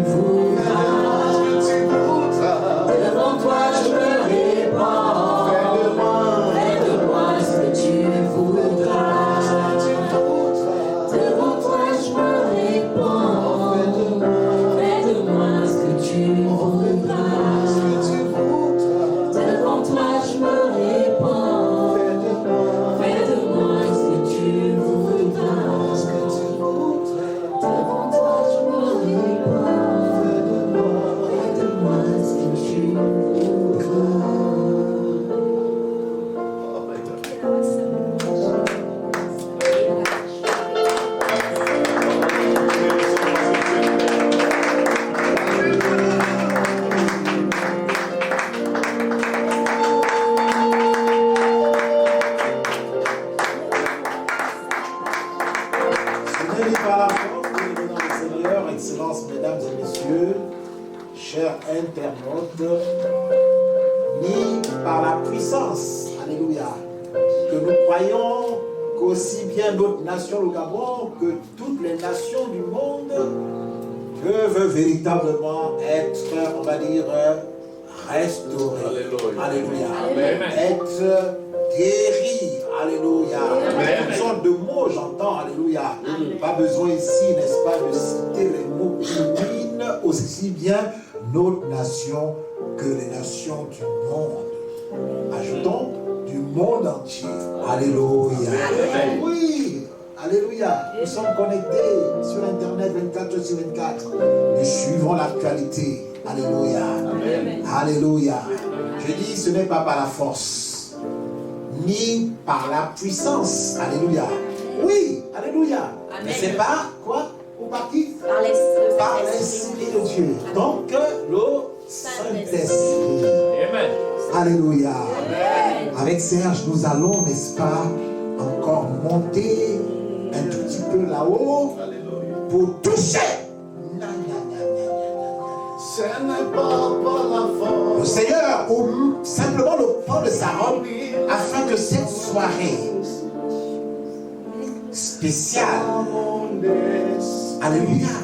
voudras. Devant toi je me répands. Fais de moi ce que tu voudras. Devant toi je me répands. Fais de moi ce que tu voudras. Devant toi je me répands. Fais de moi ce que tu voudras. Devant toi je me répands. Fais de moi ce que tu voudras. Ce n'est ni par la force que nous venons au Seigneur, Excellences, mesdames et messieurs, chers internautes, ni par la puissance, alléluia, que nous croyons qu'aussi bien notre nation, le Gabon, que toutes les nations du monde peuvent véritablement être, on va dire, restaurées. Alléluia. Être guéris. Alléluia. Toutes sortes de mots, j'entends. Alléluia. Pas besoin ici, n'est-ce pas, de citer les mots qui ruinent aussi bien notre nation que les nations du monde. Ajoutons du monde entier. Alléluia. Oui. Alléluia. Nous sommes connectés sur Internet 24 sur 24. Nous suivons l'actualité. Alléluia. Alléluia. Je dis, ce n'est pas par la force, ni par la puissance. Alléluia. Oui. Alléluia. Mais c'est par quoi? Ou par qui? Par l'Esprit de Dieu. Donc, le Saint-Esprit. Amen. Alléluia. Avec Serge, nous allons, n'est-ce pas, encore monter un tout petit peu là-haut pour toucher le Seigneur ou simplement le pan de sa robe afin que cette soirée spéciale, alléluia,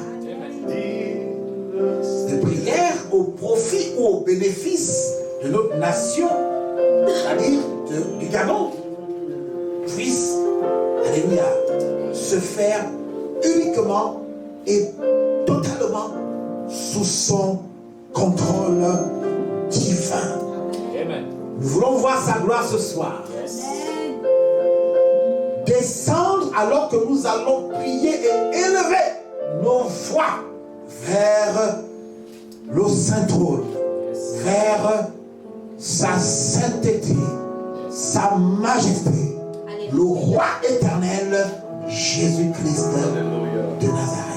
de prière au profit ou au bénéfice de notre nation, c'est-à-dire du Gabon, puisse, alléluia, se faire uniquement et totalement sous son contrôle divin. Amen. Nous voulons voir sa gloire ce soir. Descendre alors que nous allons prier et élever nos voix vers le Saint Trône, vers sa sainteté, sa majesté, le roi éternel, Jésus-Christ de Nazareth.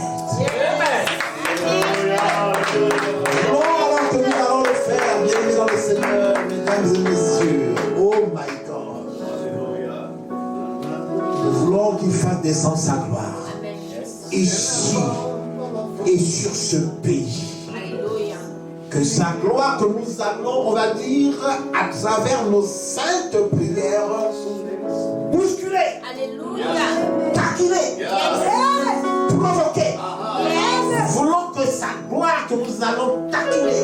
Alors que nous allons le faire, bien-aimés dans le Seigneur, mesdames et messieurs, oh my God, nous voulons qu'il fasse descendre sa gloire ici et sur ce pays. Que sa gloire que nous allons, on va dire, à travers nos saintes prières, bousculer, taquiner, provoquer. Nous voulons que sa gloire que nous allons taquiner,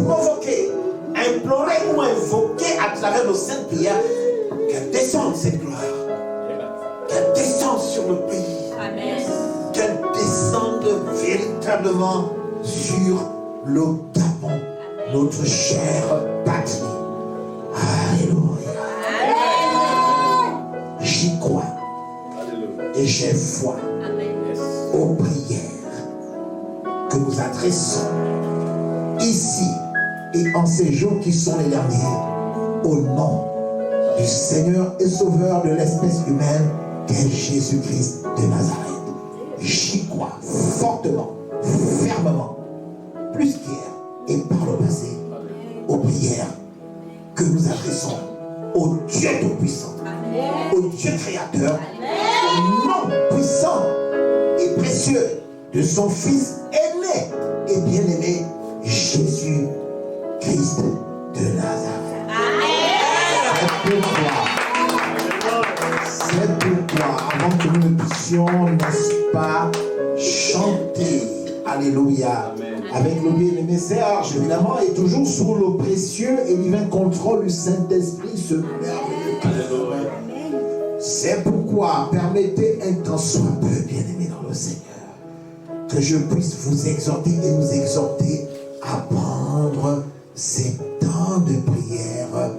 provoquer, implorer ou invoquer à travers nos saintes prières, qu'elle descende cette gloire, qu'elle descende sur le pays, qu'elle descende véritablement sur le Gabon, notre chère patrie. Alléluia. J'y crois et j'ai foi aux prières que nous adressons ici et en ces jours qui sont les derniers, au nom du Seigneur et Sauveur de l'espèce humaine qu'est Jésus-Christ de Nazareth. J'y crois fortement, fermement, plus qu'hier et par le passé, aux prières que nous adressons au Dieu Tout-Puissant, au Dieu Créateur, au nom puissant et précieux de son Fils aimé et bien-aimé, Jésus-Christ de Nazareth. C'est pourquoi, avant que nous ne puissions, n'est-ce pas, chanter, Alléluia. Avec le bien-aimé Serge, évidemment, et toujours sous le précieux et divin contrôle du Saint-Esprit, ce merveilleux cœur. C'est pourquoi, permettez un temps soit peu, bien-aimé dans le Seigneur, que je puisse vous exhorter et nous exhorter à prendre ces temps de prière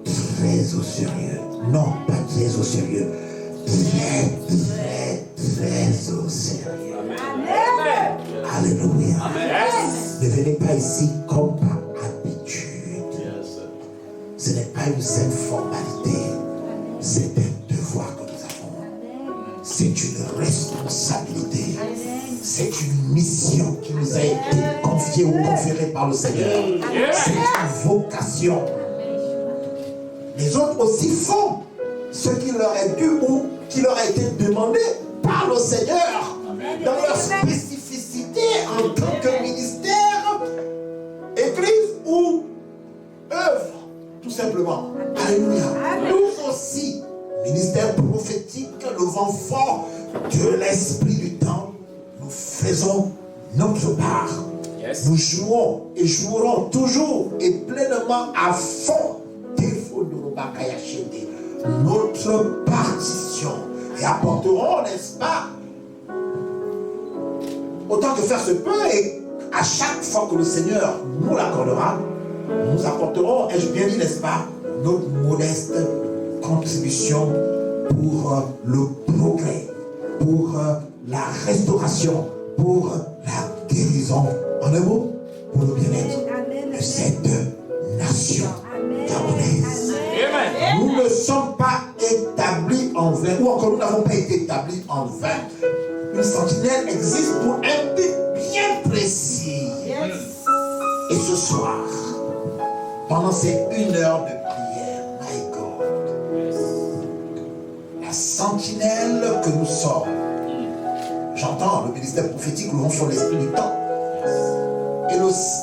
très au sérieux. Non, pas très au sérieux. Très au sérieux. Amen. Alléluia. Amen. Ne venez pas ici comme par habitude. Ce n'est pas une simple formalité. C'est un devoir que nous avons. C'est une responsabilité. C'est une mission qui nous a été confiée ou conférée par le Seigneur. C'est une vocation. Les autres aussi font ce qui leur est dû ou qui leur a été demandé par le Seigneur dans leur spécificité en tant que ministère, église ou œuvre, tout simplement. Alléluia. Nous aussi, ministère prophétique, le vent fort de l'esprit du temps, nous faisons notre part. Nous jouons et jouerons toujours et pleinement à fond notre partition et apporterons, n'est-ce pas, autant que faire se peut, et à chaque fois que le Seigneur nous l'accordera, nous apporterons, ai-je bien dit, n'est-ce pas, notre modeste contribution pour le progrès, pour la restauration, pour la guérison, en un mot, pour le bien-être de cette nation gabonaise. Nous ne sommes pas établis en vain, ou encore nous n'avons pas été établis en vain. Une sentinelle existe pour un but bien précis. Et ce soir, pendant ces 1 heure de prière, my God, la sentinelle que nous sommes, j'entends le ministère prophétique, nous sur l'esprit du temps,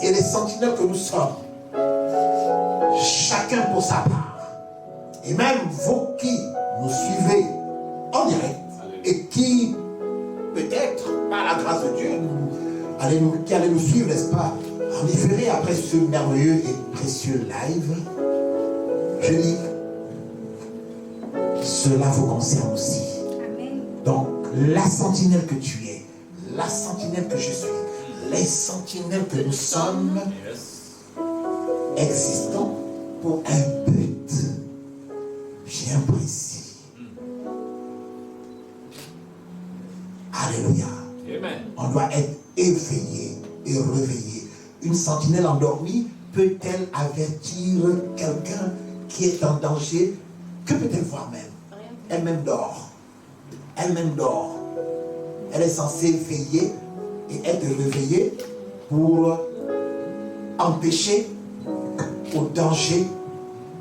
et les sentinelles que nous sommes, chacun pour sa part. Et même vous qui nous suivez en direct et qui, peut-être, par la grâce de Dieu, qui allez nous suivre, n'est-ce pas, en différé après ce merveilleux et précieux live, je dis, cela vous concerne aussi. Amen. Donc, la sentinelle que tu es, la sentinelle que je suis, les sentinelles que nous sommes, existons pour un but bien précis. Alléluia. Amen. On doit être éveillé et réveillé. Une sentinelle endormie peut-elle avertir quelqu'un qui est en danger? Que peut-elle voir même? Elle-même dort. Elle-même dort. Elle est censée veiller et être réveillée pour empêcher au danger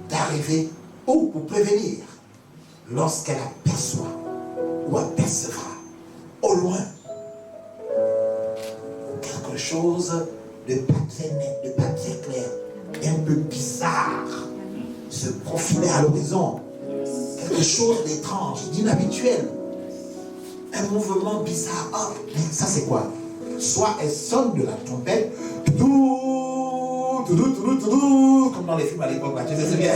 d'arriver ou pour prévenir lorsqu'elle aperçoit ou apercevra au loin quelque chose de pas très net, de pas très clair, un peu bizarre se profiler à l'horizon, quelque chose d'étrange, d'inhabituel, un mouvement bizarre. Oh, mais ça c'est quoi? Soit elle sonne de la trompette, comme dans les films à l'époque, tu sais bien.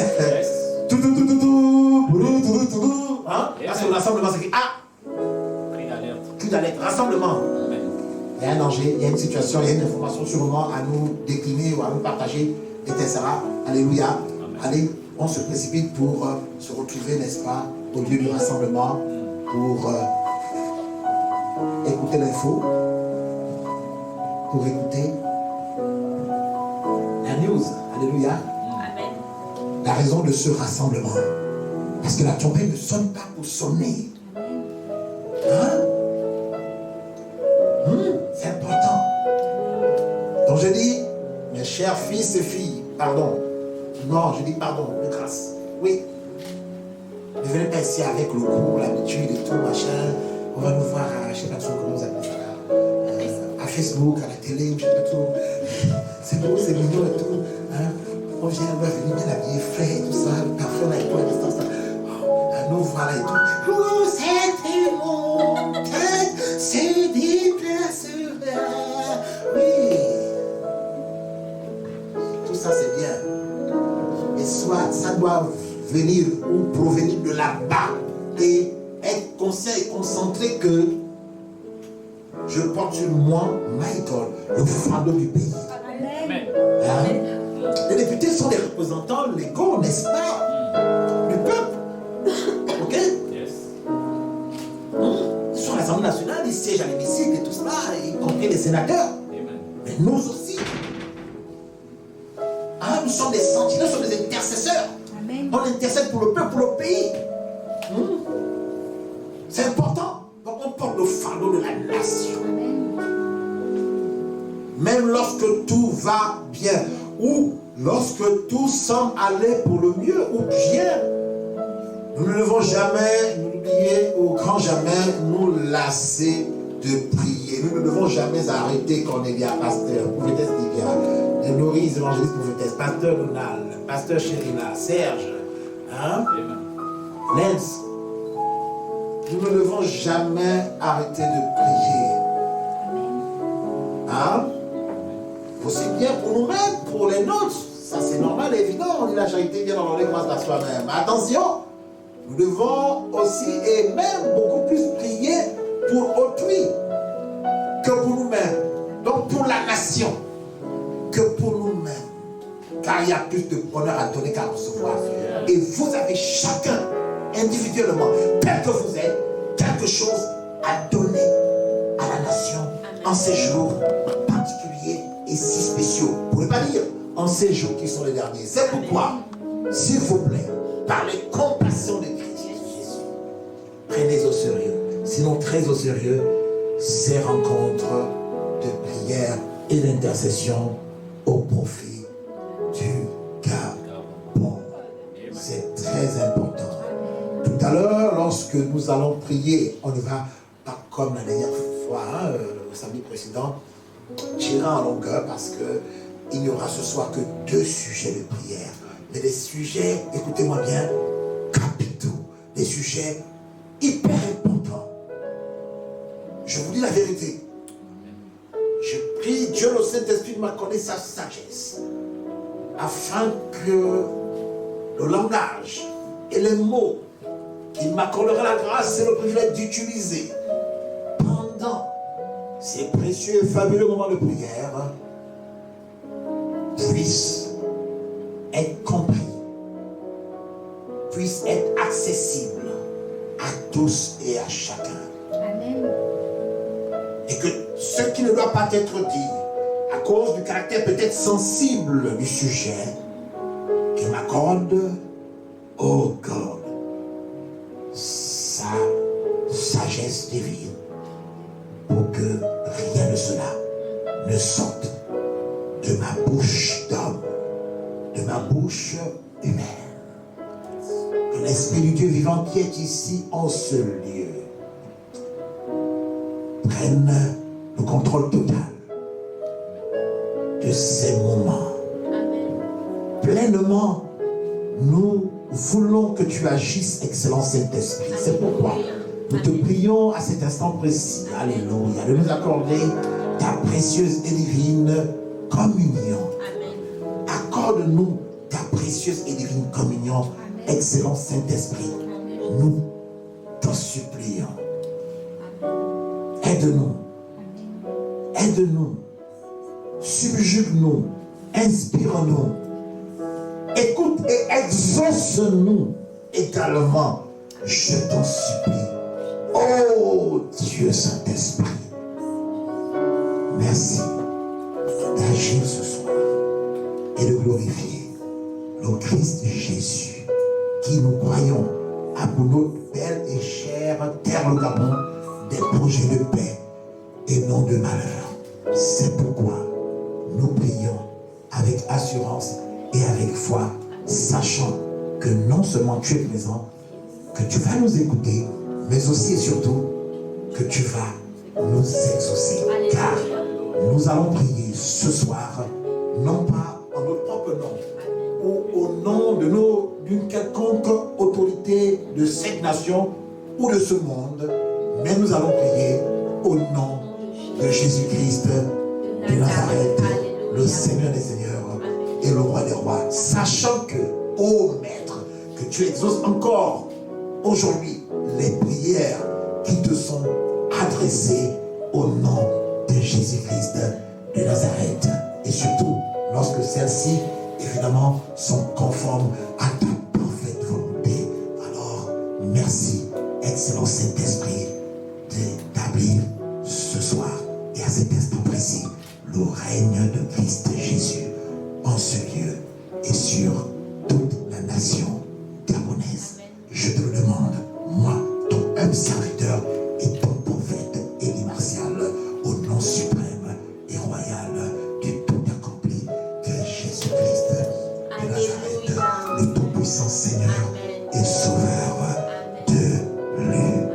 Hein? Là, c'est le rassemblement, c'est cri d'alerte, rassemblement. Il y a un danger, il y a une situation, il y a une information sûrement à nous décliner ou à nous partager, etc. Alléluia. Allez, on se précipite pour se retrouver, n'est-ce pas, au lieu du rassemblement, pour écouter l'info, pour écouter la news. Alléluia. La raison de ce rassemblement. Parce que la trompette ne sonne pas pour sonner. Hein? C'est important. Donc je dis, mes chers fils et filles, pardon. Non, je dis pardon, de grâce. Oui. Ne venez pas ici avec le goût, l'habitude et tout, machin. On va nous voir à, je ne sais pas trop comment vous appelez ça là. À Facebook, à la télé, je ne sais pas trop. C'est beau, c'est mignon et tout. Hein? On vient, on va venir bien habillé, frais et tout ça, le parfum là et tout, à distance là. Nous voilà et tout. Vous êtes monté, c'est déplacé. ça c'est bien. Mais soit ça doit venir ou provenir de là-bas et être conscient et concentré que je porte sur moi, Michael, le fardeau du pays. Hein? Les députés sont les représentants légaux, n'est-ce pas, du peuple. Ok? Ils sont à l'Assemblée nationale, ils siègent à l'hémicycle et tout ça, y compris les sénateurs. Mais nous aussi, hein, nous sommes des sentinelles, nous sommes des intercesseurs. Amen. On intercède pour le peuple, pour le pays. C'est important. Donc on porte le fardeau de la nation. Même lorsque tout va bien, ou lorsque tout semble aller pour le mieux ou bien, nous ne devons jamais nous oublier ou grand jamais nous lasser de prier. Nous ne devons jamais arrêter Cornélia, pasteur, prophétesse Livia, Noris, évangéliste, prophétesse, pasteur Donald, pasteur Chérina, Serge, hein? Lens. Nous ne devons jamais arrêter de prier. Hein? Aussi bien pour nous-mêmes, pour les nôtres. Ça c'est normal et évident. On dit la charité vient dans les grâces à soi-même. Attention, nous devons aussi et même beaucoup plus prier pour autrui que pour nous-mêmes. Donc pour la nation que pour nous-mêmes. Car il y a plus de bonheur à donner qu'à recevoir. Et vous avez chacun, individuellement, tel que vous êtes, quelque chose à donner à la nation en ces jours particuliers et si spéciaux. Pour ne pas dire en ces jours qui sont les derniers. C'est pourquoi, s'il vous plaît, par les compassions de Christ Jésus, prenez au sérieux, sinon très au sérieux, ces rencontres de prière et d'intercession au profit du Gabon. C'est très important. Tout à l'heure, lorsque nous allons prier, on ne va pas comme la dernière fois, hein, le samedi précédent, tirer en longueur parce qu'il n'y aura ce soir que 2 sujets de prière. Mais des sujets, écoutez-moi bien, capitaux, des sujets hyper importants. Je vous dis la vérité. Je prie Dieu, le Saint-Esprit, de m'accorder sa sagesse afin que le langage et les mots qu'il m'accordera la grâce et le privilège d'utiliser pendant ces précieux et fabuleux moments de prière puissent être compris, puissent être accessibles à tous et à chacun. Amen. Et que ce qui ne doit pas être dit, à cause du caractère peut-être sensible du sujet, qu'il m'accorde, oh God, sa sagesse divine, pour que rien de cela ne sorte de ma bouche d'homme, de ma bouche humaine. Que l'Esprit du Dieu vivant qui est ici en ce lieu prenne le contrôle total de ces moments. Pleinement, nous voulons que tu agisses, excellent Saint-Esprit. C'est pourquoi nous te prions à cet instant précis, alléluia, de nous accorder ta précieuse et divine communion. Accorde-nous ta précieuse et divine communion, excellent Saint-Esprit. Nous t'en supplions. Aide-nous. Aide-nous. Subjugue-nous. Inspire-nous. Écoute et exauce-nous également. Je t'en supplie. Oh Dieu Saint-Esprit. Merci d'agir ce soir et de glorifier le Christ Jésus qui nous croyons a pour notre belle et chère terre le Gabon des projets de paix et non de malheur. C'est pourquoi nous prions avec assurance et avec foi, sachant que non seulement tu es présent, que tu vas nous écouter, mais aussi et surtout que tu vas nous exaucer. Car nous allons prier ce soir, non pas en notre propre nom, ou au nom d'une quelconque autorité de cette nation ou de ce monde, mais nous allons prier au nom de Jésus-Christ de Nazareth, le Seigneur des Seigneurs et le Roi sachant que, ô Maître, que tu exauces encore aujourd'hui les prières qui te sont adressées au nom de Jésus-Christ de Nazareth. Et surtout, lorsque celles-ci, évidemment, sont conformes à ta parfaite volonté. Alors, merci, excellent Saint-Esprit, d'établir ce soir et à cet instant précis le règne de Christ Jésus en ce lieu et sur toute la nation gabonaise. Je te le demande, moi, ton humble serviteur et ton prophète Élie Martial, au nom suprême et royal du tout accompli que Jésus-Christ de Nazareth, le tout-puissant Seigneur et Sauveur de l'humanité.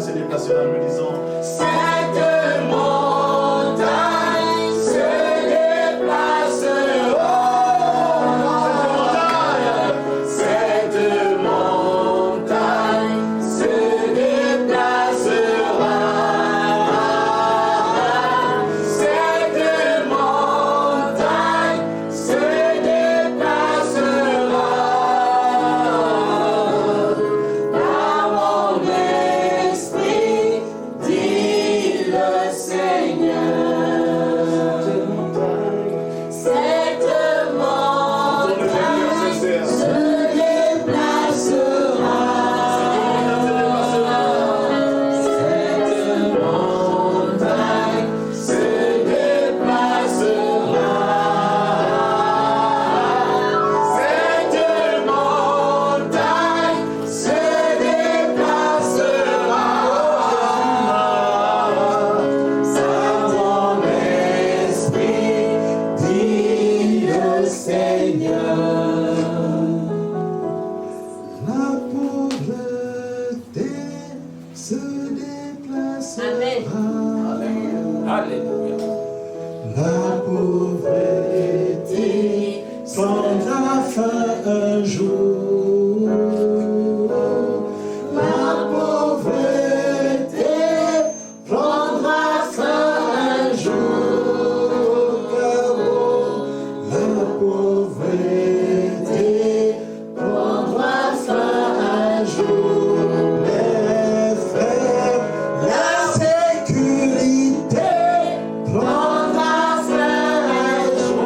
se déplacera. Alléluia. pauvreté prendra fin un jour. La pauvreté prendra fin un jour. La pauvreté prendra fin un jour. Mes frères, la sécurité prendra fin un jour.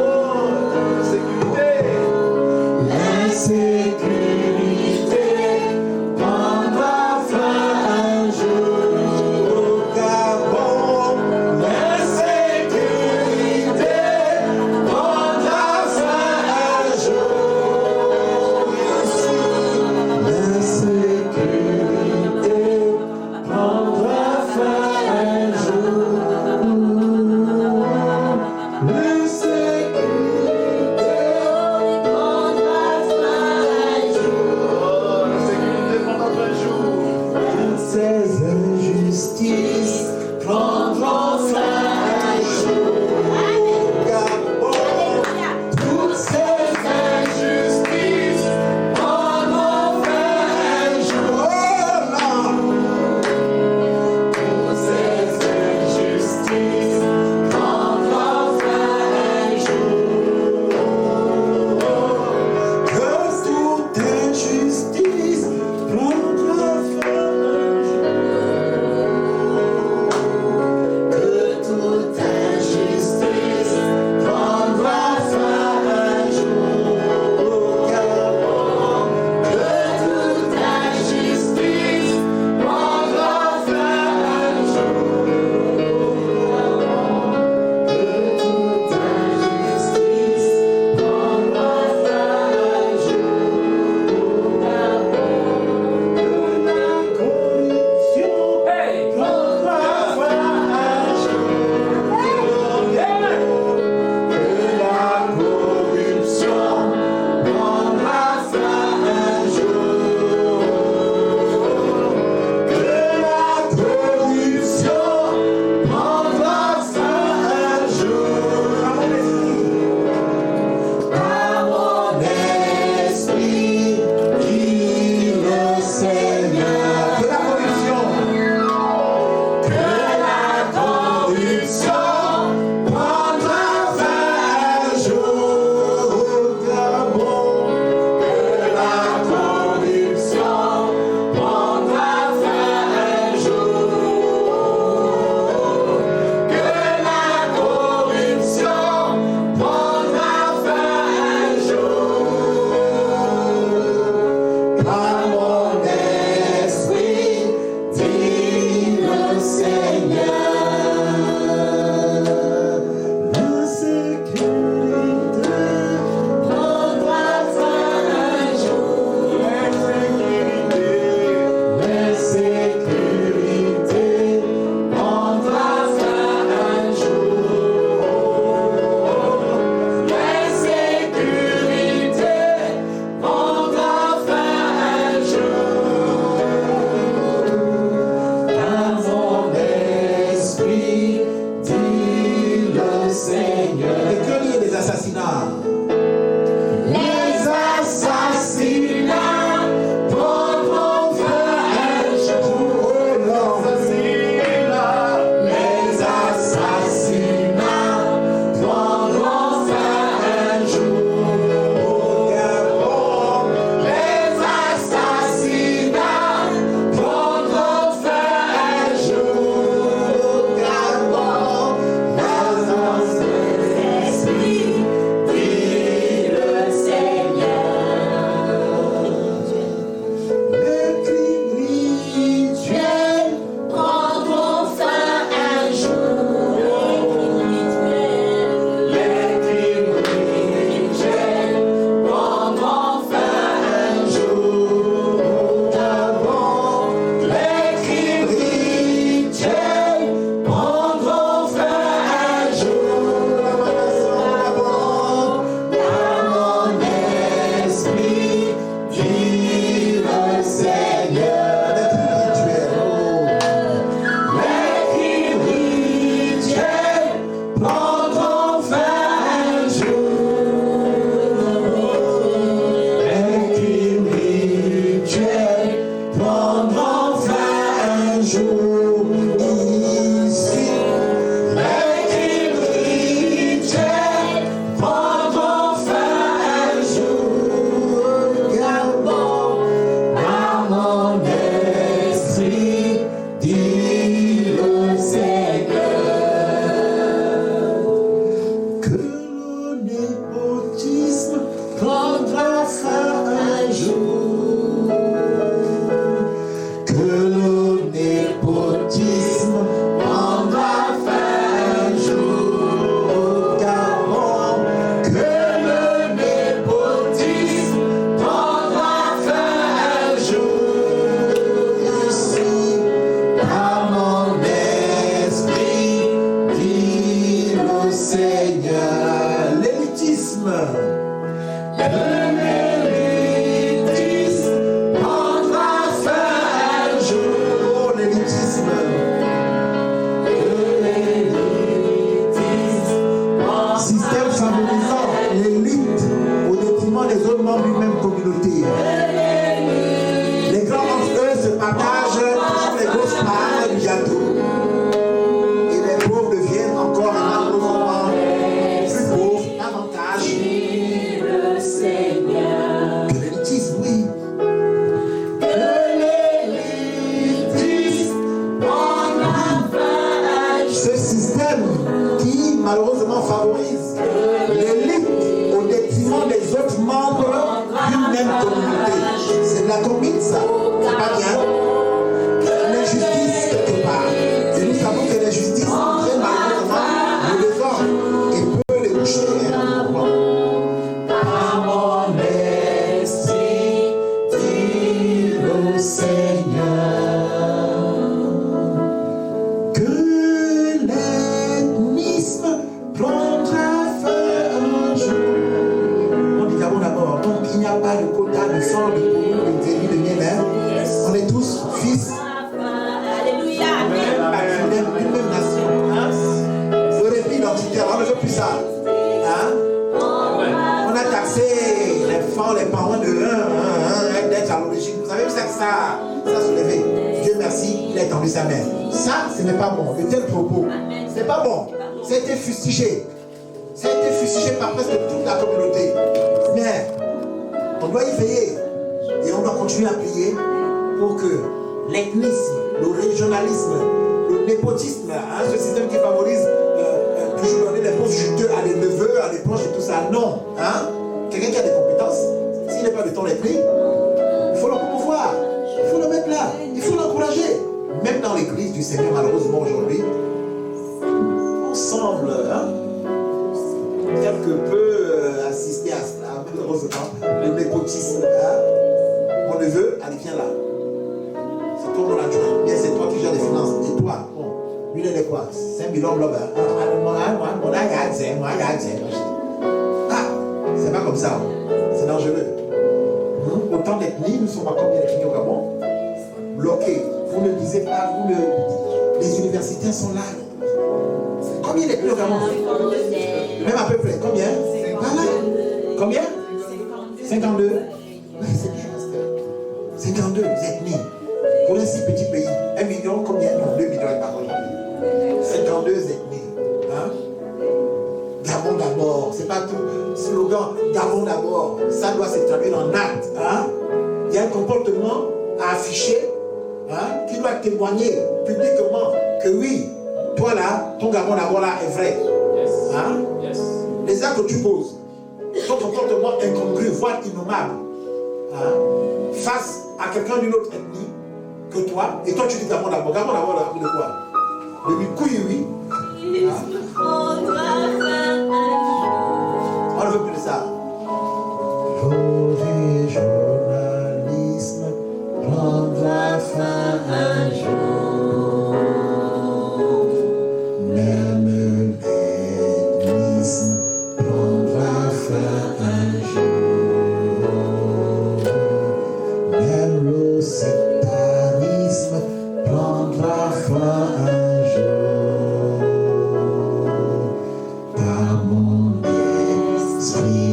Par mon esprit